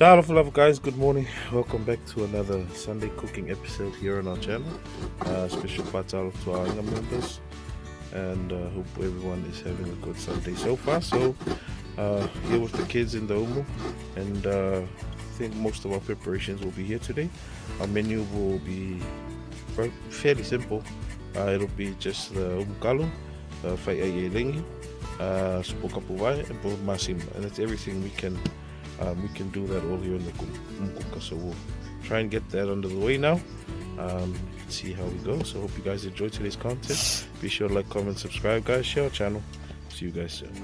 Ciao love guys, good morning. Welcome back to another Sunday cooking episode here on our channel. Special patalo to our younger members, and hope everyone is having a good Sunday so far. So here with the kids in the UMU, and I think most of our preparations will be here today. Our menu will be fairly simple. It'll be just the umukalo, FAI'AI ELEGI, SUPO KAPUVAE, and POVI MASIMA, and that's everything we can do that all here in the umkuka. So we'll try and get that under the way now. See how we go. So hope you guys enjoy today's content. Be sure to like, comment, subscribe, guys. Share our channel. See you guys soon.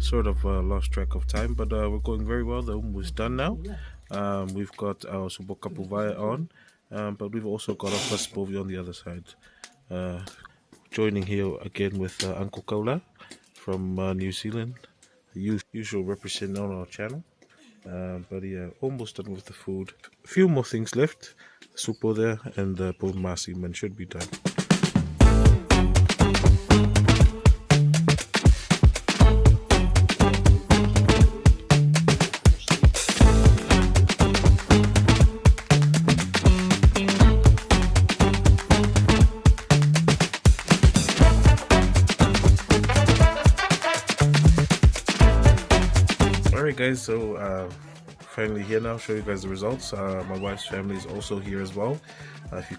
sort of lost track of time, but we're going very well. The UMU is done now. We've got our SUPO KAPUVAE on, but we've also got our first POVI on the other side. Joining here again with Uncle Kola from New Zealand, the usual representative on our channel. But yeah, almost done with the food. A few more things left. The SUPO there and the POVI MASIMA should be done. Alright guys, so finally here now, show you guys the results. My wife's family is also here as well. If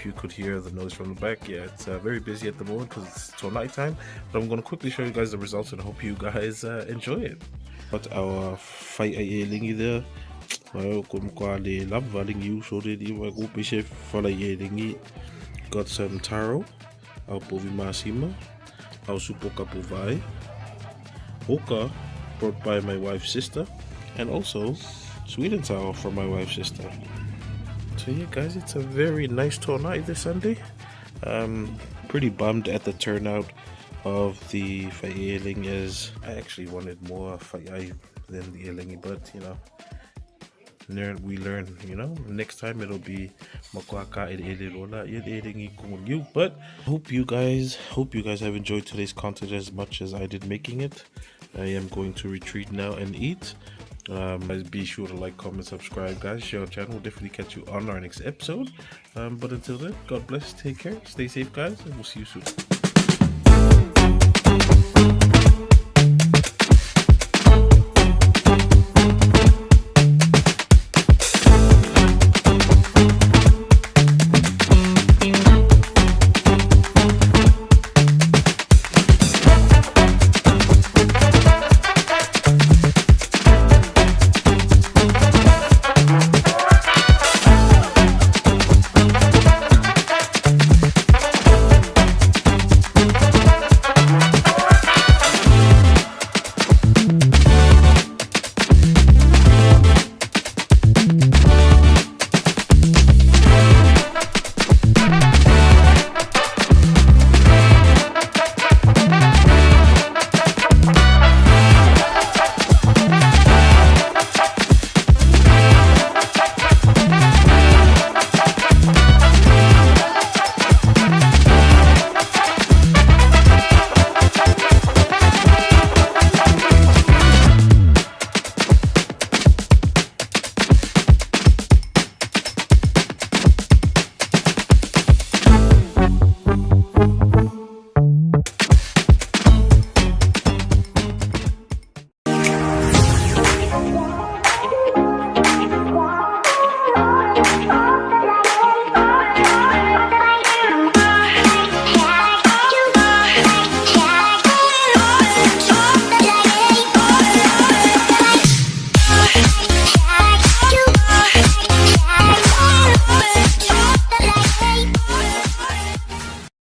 you could hear the noise from the back, yeah, it's very busy at the moment because it's till night time. But I'm going to quickly show you guys the results and hope you guys enjoy it. But our faiai lingi there, got some taro, our POVI MASIMA, our SUPO KAPUVAE, hoka brought by my wife's sister, and also sweet and sour from my wife's sister. So yeah guys, it's a very nice tour night this Sunday. Pretty bummed at the turnout of the FAI'AI, as I actually wanted more FAI'AI than the ELEGI, but you know, we learn, you know, next time it'll be but hope you guys have enjoyed today's content as much as I did making it. I am going to retreat now and eat. Be sure to like, comment, subscribe guys, share our channel. We'll definitely catch you on our next episode, but until then, God bless, take care, stay safe guys, and we'll see you soon.